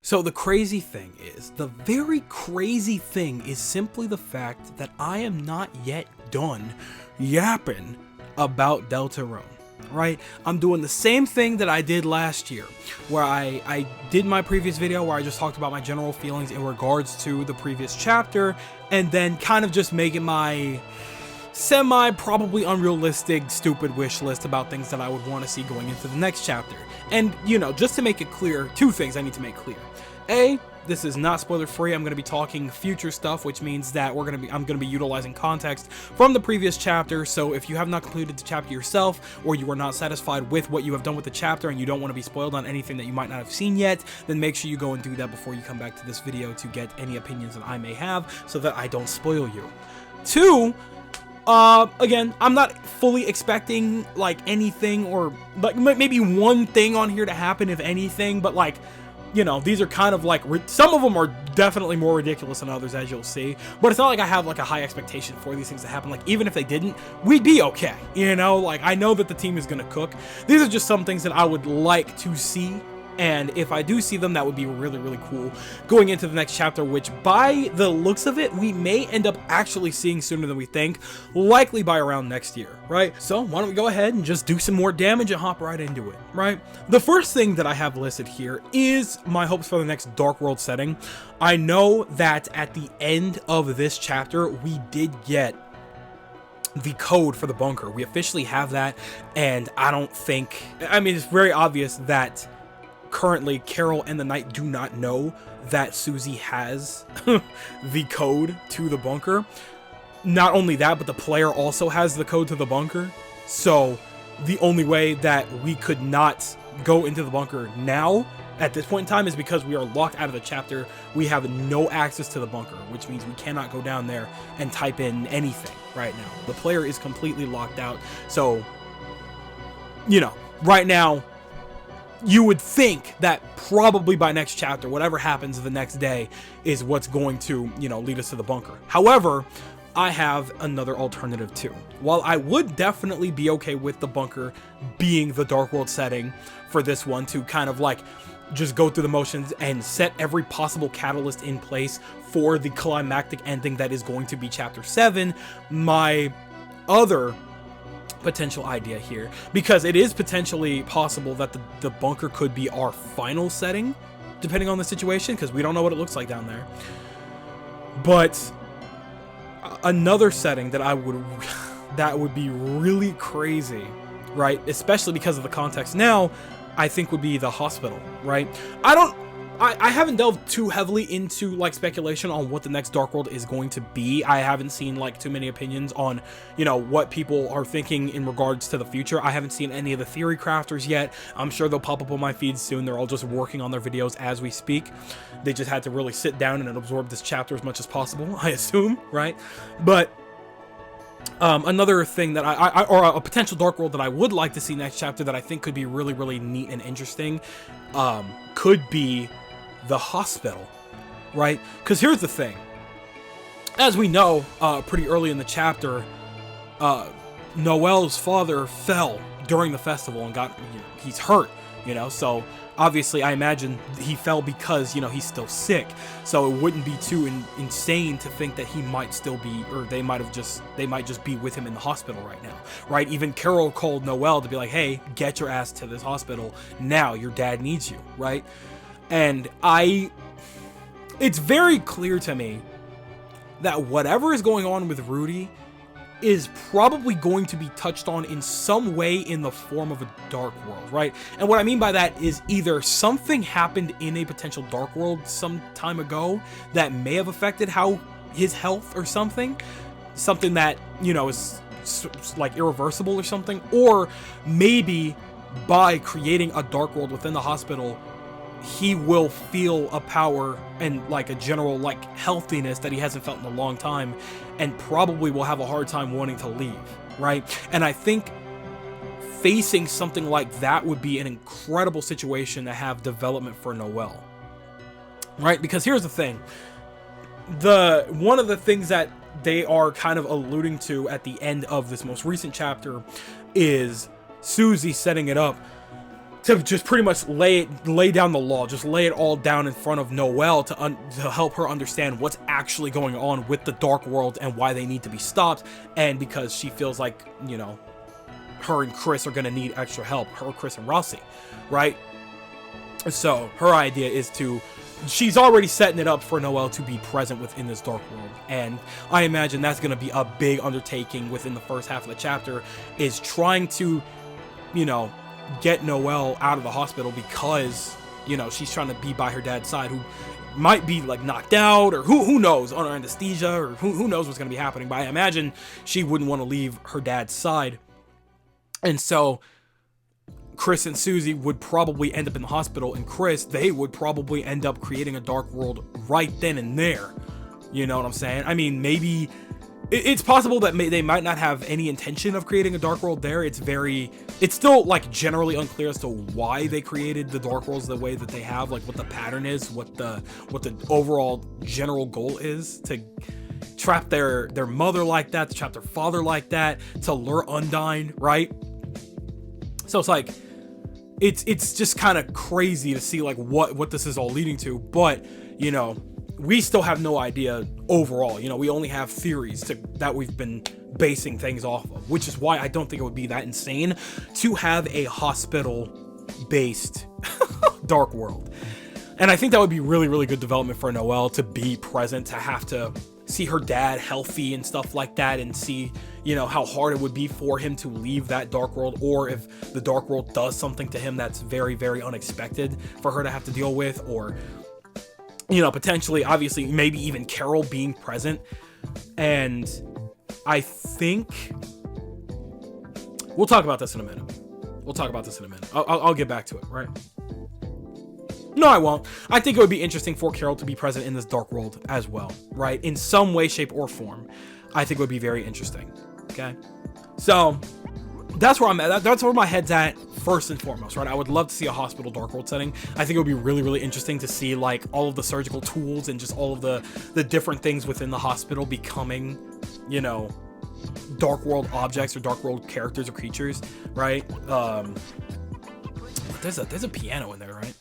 So the crazy thing is, the very crazy thing is simply the fact that I am not yet done yapping about Deltarune, right? I'm doing the same thing that I did last year, where I did my previous video where I just talked about my general feelings in regards to the previous chapter, and then kind of just making my probably unrealistic, stupid wish list about things that I would want to see going into the next chapter. And, you know, just to make it clear, two things I need to make clear. A, this is not spoiler free. I'm going to be talking future stuff, which means that I'm going to be utilizing context from the previous chapter. So if you have not completed the chapter yourself, or you are not satisfied with what you have done with the chapter and you don't want to be spoiled on anything that you might not have seen yet, then make sure you go and do that before you come back to this video to get any opinions that I may have, so that I don't spoil you. Two, again, I'm not fully expecting, like, anything, or, like, maybe one thing on here to happen, if anything, but, like, you know, these are kind of, like, some of them are definitely more ridiculous than others, as you'll see, but it's not like I have, like, a high expectation for these things to happen. Like, even if they didn't, we'd be okay, you know? Like, I know that the team is gonna cook. These are just some things that I would like to see, and if I do see them, that would be really, really cool going into the next chapter, which by the looks of it, we may end up actually seeing sooner than we think, likely by around next year, right? So why don't we go ahead and just do some more damage and hop right into it, right? The first thing that I have listed here is my hopes for the next Dark World setting. I know that at the end of this chapter, we did get the code for the bunker. We officially have that, and I mean, it's very obvious that currently Carol and the Knight do not know that Susie has the code to the bunker. Not only that, but the player also has the code to the bunker. So the only way that we could not go into the bunker now at this point in time is because we are locked out of the chapter. We have no access to the bunker, which means we cannot go down there and type in anything right now. The player is completely locked out. So, you know, right now, you would think that probably by next chapter, whatever happens the next day is what's going to, you know, lead us to the bunker. However, I have another alternative too. While I would definitely be okay with the bunker being the Dark World setting for this one, to kind of like just go through the motions and set every possible catalyst in place for the climactic ending that is going to be chapter 7, my other potential idea here, because it is potentially possible that the bunker could be our final setting, depending on the situation, because we don't know what it looks like down there. But another setting that that would be really crazy, right, especially because of the context now, I think would be the hospital, right? I haven't delved too heavily into, like, speculation on what the next Dark World is going to be. I haven't seen, like, too many opinions on, you know, what people are thinking in regards to the future. I haven't seen any of the theory crafters yet. I'm sure they'll pop up on my feed soon. They're all just working on their videos as we speak. They just had to really sit down and absorb this chapter as much as possible, I assume, right? But another thing that or a potential Dark World that I would like to see next chapter that I think could be really, really neat and interesting, could be the hospital, right? Because here's the thing. As we know, pretty early in the chapter, Noel's father fell during the festival and he's hurt, you know, so obviously I imagine he fell because, you know, he's still sick, so it wouldn't be too insane to think that he might still be, or they might just be with him in the hospital right now, right? Even Carol called Noel to be like, hey, get your ass to this hospital now, your dad needs you, right? And it's very clear to me that whatever is going on with Rudy is probably going to be touched on in some way in the form of a Dark World, right? And what I mean by that is either something happened in a potential Dark World some time ago that may have affected his health or something that, you know, is like irreversible or something, or maybe by creating a Dark World within the hospital, he will feel a power and, like, a general, like, healthiness that he hasn't felt in a long time, and probably will have a hard time wanting to leave, right? And I think facing something like that would be an incredible situation to have development for Noel, right? Because here's the thing. One of the things that they are kind of alluding to at the end of this most recent chapter is Susie setting it up to just pretty much lay down the law, just lay it all down in front of Noel to help her understand what's actually going on with the Dark World and why they need to be stopped. And because she feels like, you know, her and Chris are going to need extra help, her, Chris, and Ralsei, right? So her idea is she's already setting it up for Noel to be present within this Dark World. And I imagine that's going to be a big undertaking within the first half of the chapter, is trying to, you know, get Noel out of the hospital because, you know, she's trying to be by her dad's side, who might be like knocked out, or who knows, under anesthesia, or who knows what's going to be happening. But I imagine she wouldn't want to leave her dad's side. And so Chris and Susie would probably end up in the hospital, and Chris, they would probably end up creating a Dark World right then and there. You know what I'm saying? I mean, maybe it's possible that they might not have any intention of creating a Dark World there. It's still like generally unclear as to why they created the Dark Worlds the way that they have, like what the pattern is, what the overall general goal is, to trap their mother like that, to trap their father like that, to lure Undyne, right? So it's like, it's just kind of crazy to see like what this is all leading to. But, you know, we still have no idea overall. You know, we only have theories that we've been basing things off of, which is why I don't think it would be that insane to have a hospital-based Dark World. And I think that would be really, really good development for Noel to be present, to have to see her dad healthy and stuff like that, and see, you know, how hard it would be for him to leave that Dark World, or if the Dark World does something to him that's very, very unexpected for her to have to deal with, or, you know, potentially, obviously, maybe even Carol being present. And I think we'll talk about this in a minute. I'll get back to it, right? No, I won't. I think it would be interesting for Carol to be present in this Dark World as well, right? In some way, shape, or form. I think it would be very interesting. Okay? So, that's where I'm at. That's where my head's at first and foremost, right? I would love to see a hospital Dark World setting. I think it would be really, really interesting to see like all of the surgical tools and just all of the different things within the hospital becoming, you know, Dark World objects or Dark World characters or creatures, right? There's a piano in there, right?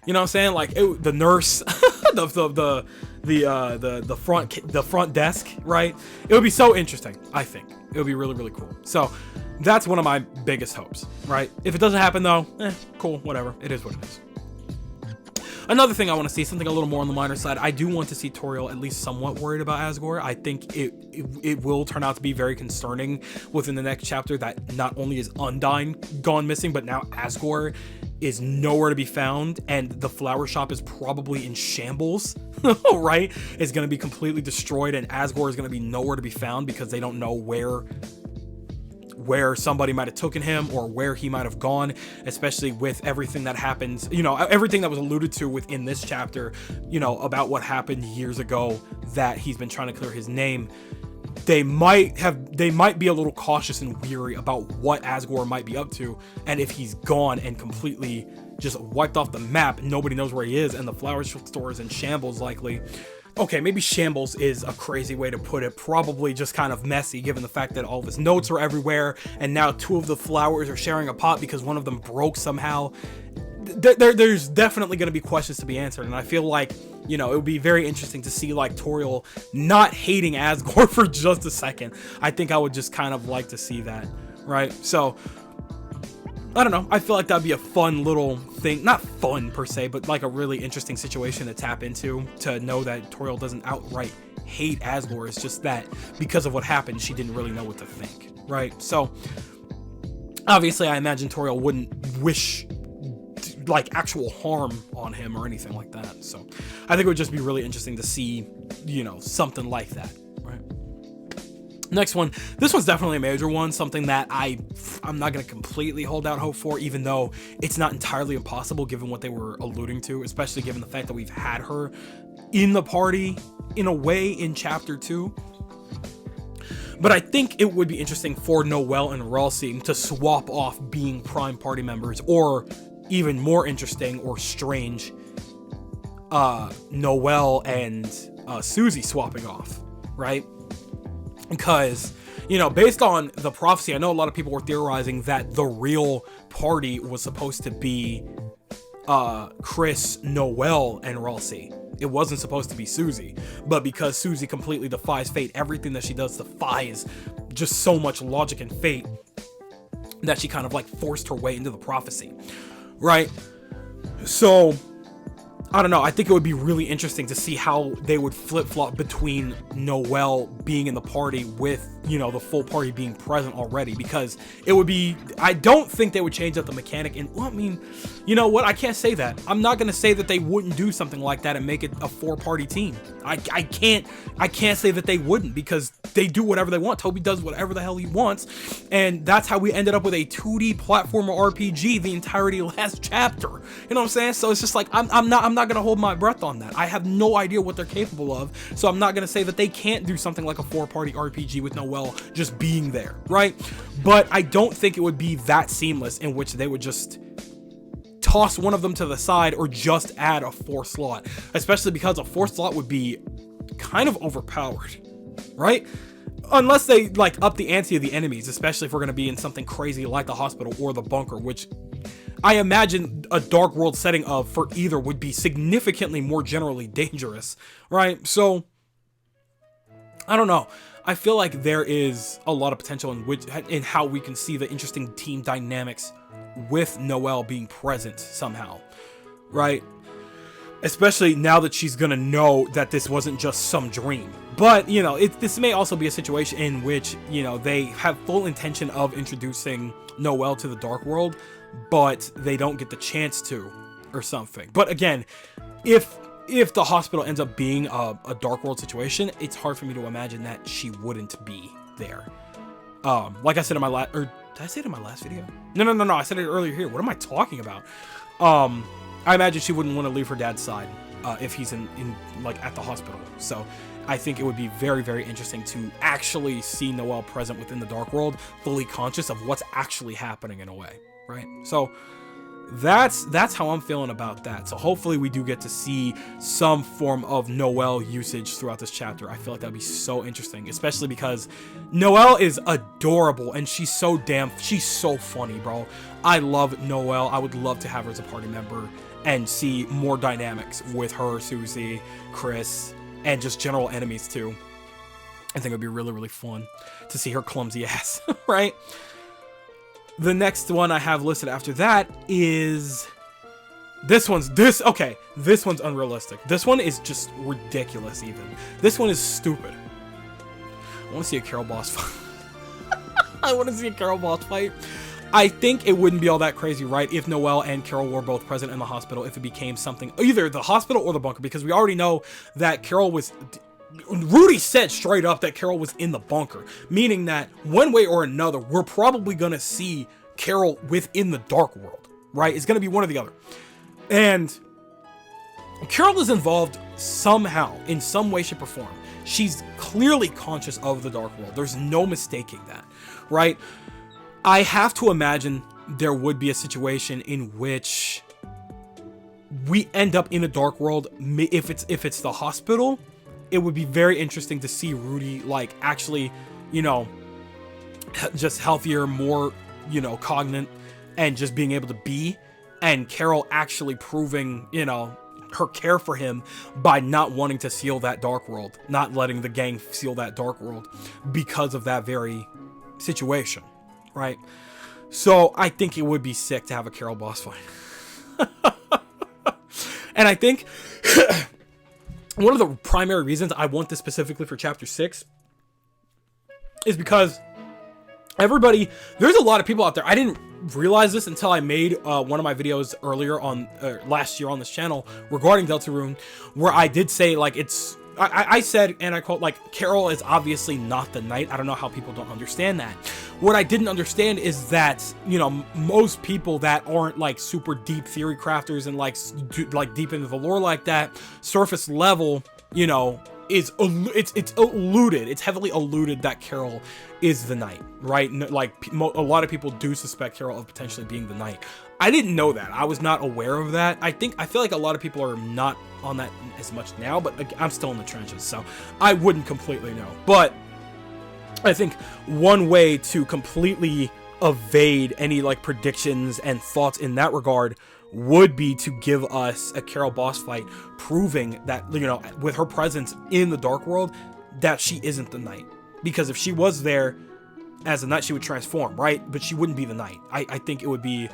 You know what I'm saying? Like the nurse, the front desk, right? It would be so interesting. I think it would be really, really cool. So that's one of my biggest hopes, right? If it doesn't happen though, cool, whatever. It is what it is. Another thing I want to see, something a little more on the minor side, I do want to see Toriel at least somewhat worried about Asgore. I think it will turn out to be very concerning within the next chapter that not only is Undyne gone missing, but now Asgore is nowhere to be found, and the flower shop is probably in shambles, right? It's going to be completely destroyed, and Asgore is going to be nowhere to be found because they don't know where somebody might have taken him or where he might have gone, especially with everything that happens, you know, everything that was alluded to within this chapter, you know, about what happened years ago, that he's been trying to clear his name. They might be a little cautious and weary about what Asgore might be up to, and if he's gone and completely just wiped off the map, nobody knows where he is, and the flower store is in shambles likely. Okay, maybe shambles is a crazy way to put it. Probably just kind of messy, given the fact that all of his notes are everywhere, and now two of the flowers are sharing a pot because one of them broke somehow. There's definitely going to be questions to be answered, and I feel like, you know, it would be very interesting to see like Toriel not hating Asgore for just a second. I think I would just kind of like to see that, right? So I don't know. I feel like that'd be a fun little thing. Not fun per se, but like a really interesting situation to tap into, to know that Toriel doesn't outright hate Asgore. It's just that because of what happened, she didn't really know what to think, right? So obviously I imagine Toriel wouldn't wish like actual harm on him or anything like that. So I think it would just be really interesting to see, you know, something like that, right? Next one, this one's definitely a major one, something that I'm not going to completely hold out hope for, even though it's not entirely impossible given what they were alluding to, especially given the fact that we've had her in the party in a way in chapter 2. But I think it would be interesting for Noel and Ralsei to swap off being prime party members, or even more interesting or strange, Noel and Susie swapping off, right? Because, you know, based on the prophecy, I know a lot of people were theorizing that the real party was supposed to be Chris, Noel, and Ralsei. It wasn't supposed to be Susie, but because Susie completely defies fate, everything that she does defies just so much logic and fate, that she kind of like forced her way into the prophecy, right? So I don't know, I think it would be really interesting to see how they would flip-flop between Noel being in the party with, you know, the full party being present already, because it would be, I don't think they would change up the mechanic. And well, I mean, you know what, I can't say that. I'm not gonna say that they wouldn't do something like that and make it a 4-party team. I can't say that they wouldn't, because they do whatever they want. Toby does whatever the hell he wants, and that's how we ended up with a 2D platformer RPG the entirety last chapter. You know what I'm saying? So it's just like, I'm not gonna hold my breath on that. I have no idea what they're capable of, so I'm not gonna say that they can't do something like a 4-party RPG with Noel just being there, right? But I don't think it would be that seamless in which they would just toss one of them to the side or just add a 4th slot, especially because a 4th slot would be kind of overpowered, right? Unless they like up the ante of the enemies, especially if we're going to be in something crazy like the hospital or the bunker, which I imagine a dark world setting of for either would be significantly more generally dangerous, right? So I don't know. I feel like there is a lot of potential in how we can see the interesting team dynamics with Noel being present somehow, right? Especially now that she's gonna know that this wasn't just some dream. But, you know, this may also be a situation in which, you know, they have full intention of introducing Noel to the dark world, but they don't get the chance to, or something. But again, if the hospital ends up being a dark world situation, it's hard for me to imagine that she wouldn't be there. Like I said in my last, or did I say it in my last video? No, I said it earlier here. What am I talking about? I imagine she wouldn't want to leave her dad's side if he's in like at the hospital. So I think it would be very, very interesting to actually see Noel present within the dark world, fully conscious of what's actually happening in a way, right? So that's how I'm feeling about that. So hopefully we do get to see some form of Noel usage throughout this chapter. I feel like that'd be so interesting, especially because Noel is adorable and she's so funny, bro. I love Noel. I would love to have her as a party member and see more dynamics with her, Susie, Chris, and just general enemies too. I think it'd be really, really fun to see her clumsy ass, right? The next one I have listed after that is this one's unrealistic. This one is just ridiculous even. This one is stupid. I want to see a Carol boss fight. I want to see a Carol boss fight. I think it wouldn't be all that crazy, right, if Noel and Carol were both present in the hospital, if it became something, either the hospital or the bunker, because we already know that Carol was... Rudy said straight up that Carol was in the bunker, meaning that one way or another, we're probably going to see Carol within the dark world, right? It's going to be one or the other. And Carol is involved somehow, in some way, shape, or form. She's clearly conscious of the dark world. There's no mistaking that, right? I have to imagine there would be a situation in which we end up in a dark world. If it's the hospital, it would be very interesting to see Rudy, like, actually, you know, just healthier, more, you know, cognate, and just being able to be, and Carol actually proving, you know, her care for him by not wanting to seal that dark world, not letting the gang seal that dark world because of that very situation, right? So I think it would be sick to have a Carol boss fight. And I think one of the primary reasons I want this specifically for chapter 6 is because there's a lot of people out there. I didn't realize this until I made one of my videos earlier on last year on this channel regarding Deltarune, where I did say, like, I said, and I quote, like, Carol is obviously not the knight. I don't know how people don't understand that. What I didn't understand is that, you know, most people that aren't, like, super deep theory crafters and, like deep into the lore like that, surface level, you know, it's alluded, it's heavily alluded that Carol is the knight, right? Like, a lot of people do suspect Carol of potentially being the knight. I didn't know that. I was not aware of that. I feel like a lot of people are not on that as much now, but I'm still in the trenches, so I wouldn't completely know. But I think one way to completely evade any like predictions and thoughts in that regard would be to give us a Carol boss fight proving that, you know, with her presence in the Dark World, that she isn't the Knight. Because if she was there as a Knight, she would transform, right? But she wouldn't be the Knight. I think it would be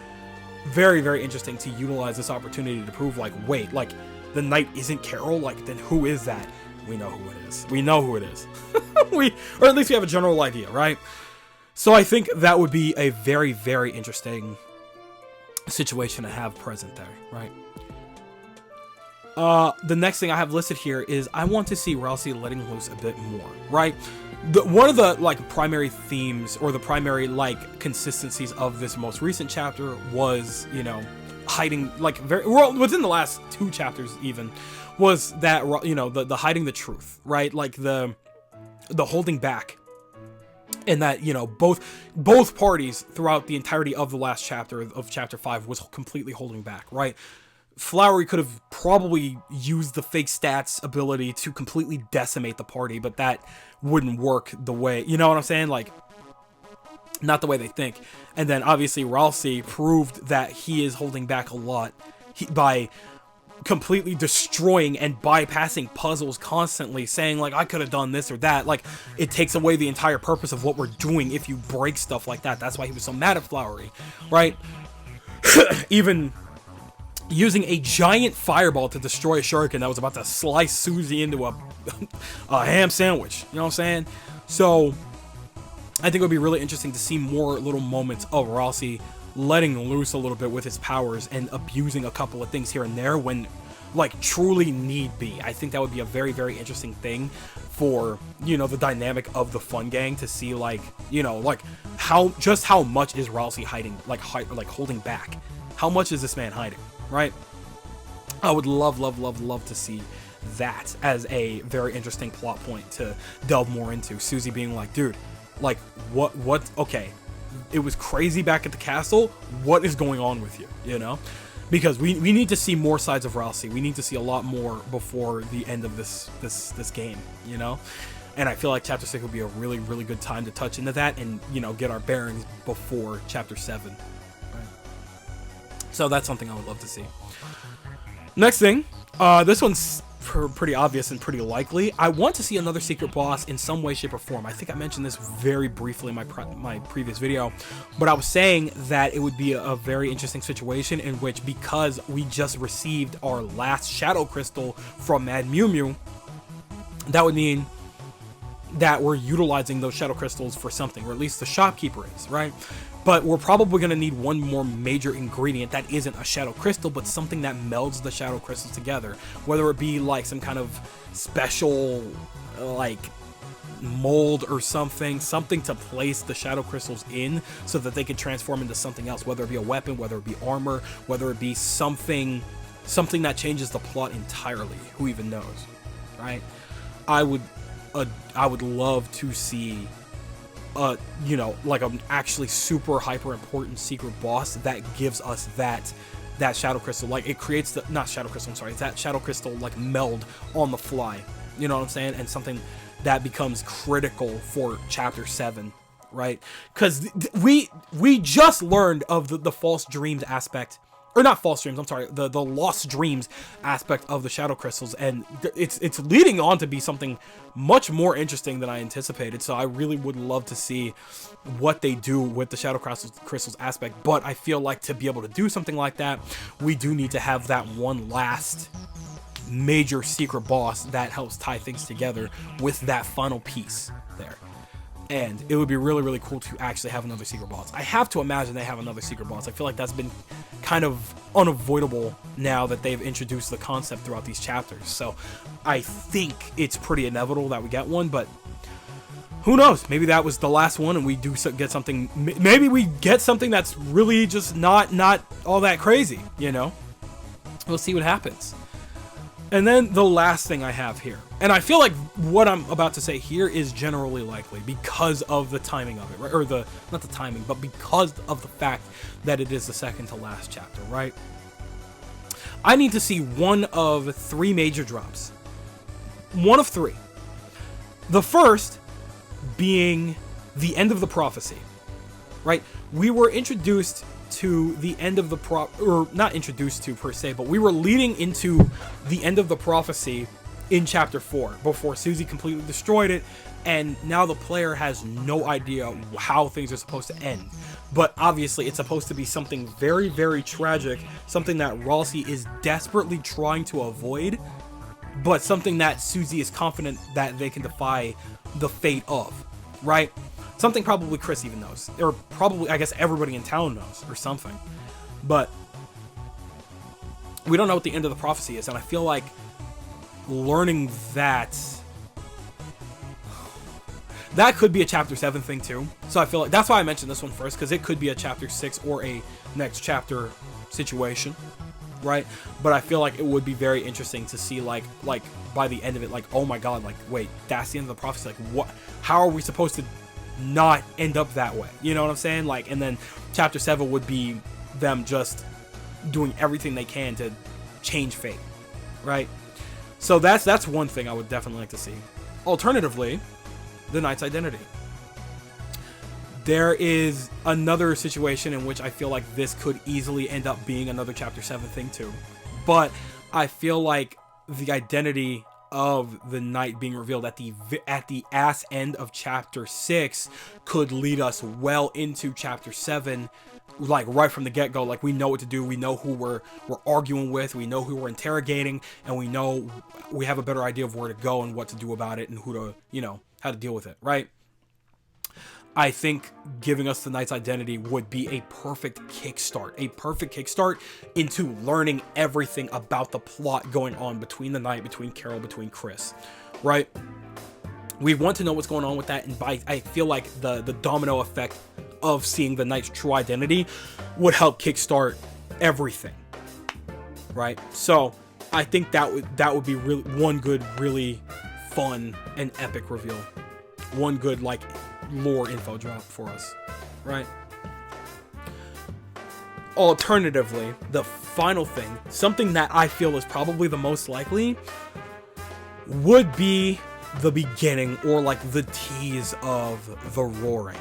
very, very interesting to utilize this opportunity to prove, like, wait, like, the Knight isn't Carol? Like, then who is that? We know who it is. We know who it is. Or at least we have a general idea, right? So I think that would be a very, very interesting situation to have present there, right? The next thing I have listed here is I want to see Ralsei letting loose a bit more, right? One of the like primary themes or the primary like consistencies of this most recent chapter was, you know, hiding, like, very well within the last 2 chapters even, was that, you know, the hiding the truth, right? Like the holding back. And that, you know, both parties throughout the entirety of the last chapter of chapter 5 was completely holding back, right? Flowery could have probably used the fake stats ability to completely decimate the party, but that wouldn't work the way, you know what I'm saying? Like, not the way they think. And then obviously Ralsei proved that he is holding back a lot by completely destroying and bypassing puzzles constantly, saying like, I could have done this or that. Like, it takes away the entire purpose of what we're doing if you break stuff like that. That's why he was so mad at Flowery, right? Even using a giant fireball to destroy a shuriken that was about to slice Susie into a ham sandwich. You know what I'm saying? So I think it would be really interesting to see more little moments of Ralsei letting loose a little bit with his powers and abusing a couple of things here and there when, like, truly need be. I think that would be a very, very interesting thing for, you know, the dynamic of the Fun Gang to see, like, you know, like, how much is Ralsei hiding, like holding back? How much is this man hiding, right? I would love to see that as a very interesting plot point to delve more into. Susie being like, dude, like, what, okay, it was crazy back at the castle. What is going on with you? You know, because we need to see more sides of Ralsei. We need to see a lot more before the end of this game. You know, and I feel like chapter 6 would be a really, really good time to touch into that and, you know, get our bearings before chapter 7. Right? So that's something I would love to see. Next thing, this one's pretty obvious and pretty likely. I want to see another secret boss in some way, shape, or form. I think I mentioned this very briefly in my previous video, but I was saying that it would be a very interesting situation in which, because we just received our last Shadow Crystal from Mad Mew Mew, that would mean that we're utilizing those Shadow Crystals for something, or at least the shopkeeper is, right? But we're probably going to need one more major ingredient that isn't a Shadow Crystal, but something that melds the Shadow Crystals together. Whether it be like some kind of special, like, mold or something to place the Shadow Crystals in so that they can transform into something else. Whether it be a weapon, whether it be armor, whether it be something that changes the plot entirely. Who even knows, right? I would love to see you know, like an actually super hyper important secret boss that gives us that Shadow Crystal. Like, it creates the, not Shadow Crystal, I'm sorry, that Shadow Crystal, like, meld on the fly. You know what I'm saying? And something that becomes critical for chapter 7, right? Because we just learned of the false dreams aspect, or not false dreams, I'm sorry, the lost dreams aspect of the Shadow Crystals, and it's leading on to be something much more interesting than I anticipated. So I really would love to see what they do with the Shadow Crystals aspect. But I feel like to be able to do something like that, we do need to have that one last major secret boss that helps tie things together with that final piece there. And it would be really, really cool to actually have another secret boss. I have to imagine they have another secret boss. I feel like that's been kind of unavoidable now that they've introduced the concept throughout these chapters. So I think it's pretty inevitable that we get one, but who knows? Maybe that was the last one and we do get something. Maybe we get something that's really just not all that crazy, you know? We'll see what happens. And then the last thing I have here, and I feel like what I'm about to say here is generally likely because of the timing of it, right? Or not the timing, but because of the fact that it is the second to last chapter, right? I need to see one of 3 major drops. One of 3. The first being the end of the prophecy, right? We were introduced to the end of the or not introduced to per se, but we were leading into the end of the prophecy in chapter 4 before Susie completely destroyed it, and now the player has no idea how things are supposed to end. But obviously it's supposed to be something very, very tragic, something that Ralsei is desperately trying to avoid, but something that Susie is confident that they can defy the fate of, right? Something probably Chris even knows, or probably, I guess, everybody in town knows, or something. But we don't know what the end of the prophecy is, and I feel like learning that could be a chapter 7 thing too. So I feel like that's why I mentioned this one first, because it could be a chapter 6 or a next chapter situation, right? But I feel like it would be very interesting to see like by the end of it, like, oh my god, like, wait, that's the end of the prophecy. Like, what? How are we supposed to not end up that way? You know what I'm saying? Like, and then chapter 7 would be them just doing everything they can to change fate, right? So that's one thing I would definitely like to see. Alternatively, the Knight's identity. There is another situation in which I feel like this could easily end up being another chapter 7 thing too, but I feel like the identity of the Knight being revealed at the ass end of chapter 6 could lead us well into chapter 7, like right from the get-go. Like, we know what to do, we know who we're arguing with, we know who we're interrogating, and we know we have a better idea of where to go and what to do about it and who to, you know, how to deal with it, right? I think giving us the Knight's identity would be a perfect kickstart into learning everything about the plot going on between the Knight, between Carol, between Chris, right? We want to know what's going on with that, and I feel like the domino effect of seeing the Knight's true identity would help kickstart everything, right? So I think that would be really one good, really fun and epic reveal, one good like lore info drop for us, right? Alternatively, the final thing, something that I feel is probably the most likely, would be the beginning or like the tease of the roaring,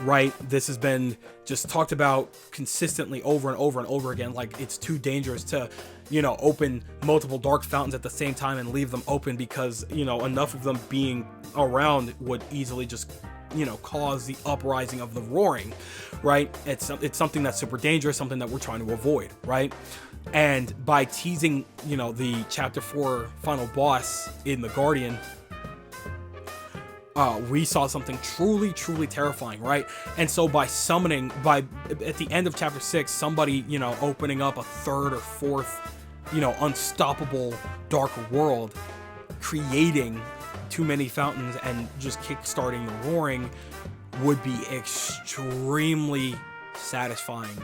right? This has been just talked about consistently over and over and over again. Like, it's too dangerous to, you know, open multiple dark fountains at the same time and leave them open, because, you know, enough of them being around would easily just, you know, cause the uprising of the roaring, right? It's something that's super dangerous, something that we're trying to avoid, right? And by teasing, you know, the chapter 4 final boss in the Guardian, we saw something truly, truly terrifying, right? And so by summoning, at the end of chapter 6, somebody, you know, opening up a third or fourth, you know, unstoppable dark world, creating too many fountains and just kickstarting the roaring would be extremely satisfying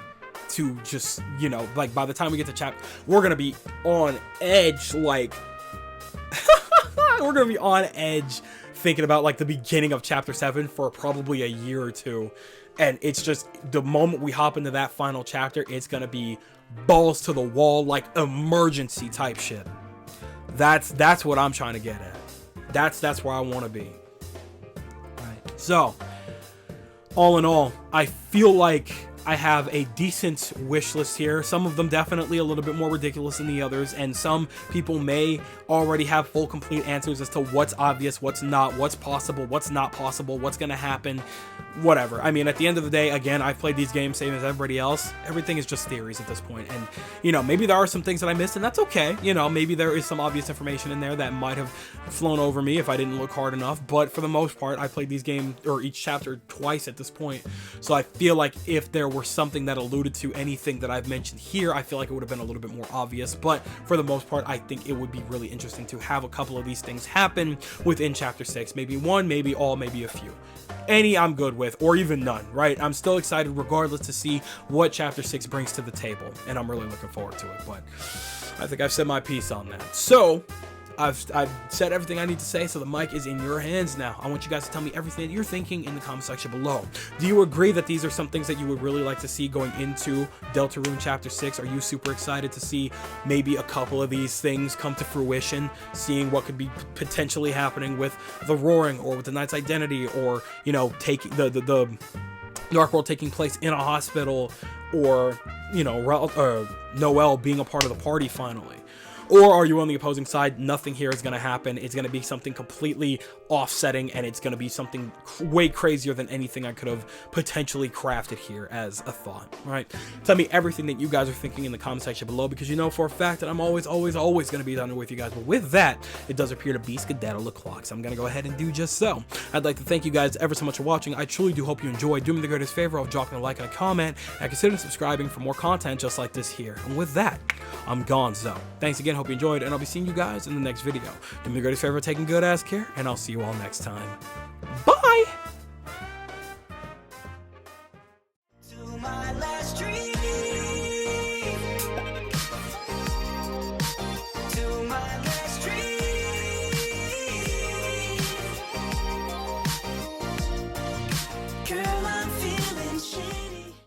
to just, you know, like, by the time we get to chapter, we're gonna be on edge, like we're gonna be on edge thinking about like the beginning of chapter 7 for probably a year or two, and it's just the moment we hop into that final chapter, it's gonna be balls to the wall, like emergency type shit. That's what I'm trying to get at. That's where I want to be. Right. So, all in all, I feel like I have a decent wish list here. Some of them definitely a little bit more ridiculous than the others, and some people may already have full, complete answers as to what's obvious, what's not, what's possible, what's not possible, what's going to happen, whatever. I mean, at the end of the day, again, I've played these games same as everybody else. Everything is just theories at this point, and, you know, maybe there are some things that I missed, and that's okay. You know, maybe there is some obvious information in there that might have flown over me if I didn't look hard enough, but for the most part, I played these games, or each chapter, twice at this point, so I feel like if there were something that alluded to anything that I've mentioned here, I feel like it would have been a little bit more obvious, but for the most part, I think it would be really interesting to have a couple of these things happen within chapter 6, maybe one, maybe all, maybe a few. Any I'm good with, or even none, right? I'm still excited regardless to see what chapter 6 brings to the table, and I'm really looking forward to it, but I think I've said my piece on that. So, I've said everything I need to say, so the mic is in your hands now. I want you guys to tell me everything that you're thinking in the comment section below. Do you agree that these are some things that you would really like to see going into Deltarune Chapter 6? Are you super excited to see maybe a couple of these things come to fruition, seeing what could be potentially happening with the Roaring, or with the Knight's identity, or, you know, taking the Dark World taking place in a hospital, or, you know, Noel being a part of the party finally? Or are you on the opposing side? Nothing here is going to happen. It's going to be something completely offsetting, and it's going to be something way crazier than anything I could have potentially crafted here as a thought, right? Tell me everything that you guys are thinking in the comment section below, because you know for a fact that I'm always going to be down there with you guys. But with that, it does appear to be skedaddle o'clock, so I'm going to go ahead and do just so. I'd like to thank you guys ever so much for watching. I truly do hope you enjoyed. Do me the greatest favor of dropping a like and a comment, and consider subscribing for more content just like this here. And with that, I'm gonzo. Thanks again, hope you enjoyed, and I'll be seeing you guys in the next video. Do me the greatest favor of taking good ass care, and I'll see you all next time. Bye!